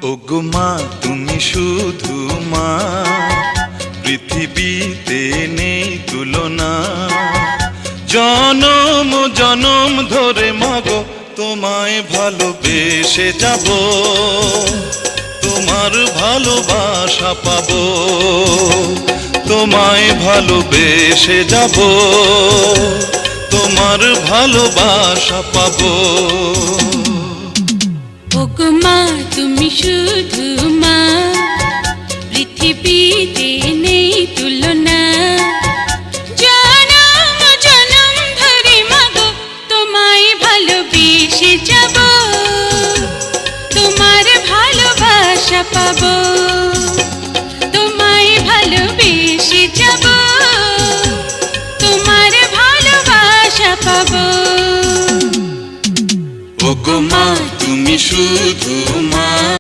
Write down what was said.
ওগো মা তুমি শুধু মা, পৃথিবীতে নেই তুলনা। জনম জনম ধরে মাগো তোমায় ভালোবেসে যাব, তোমার ভালোবাসা পাবো, তোমায় ভালোবেসে যাব, তোমার ভালোবাসা পাবো। ওগো মা তুমি শুধু মা, পৃথিবীতে নেই তুলনা। জনম জনম ধরে মাগো তোমায় ভালোবেসে যাব, তোমার ভালোবাসা পাবো, তোমায় ভালোবেসে যাব, তোমার ভালোবাসা পাবো। ওগো মা তুমি শুধু মা।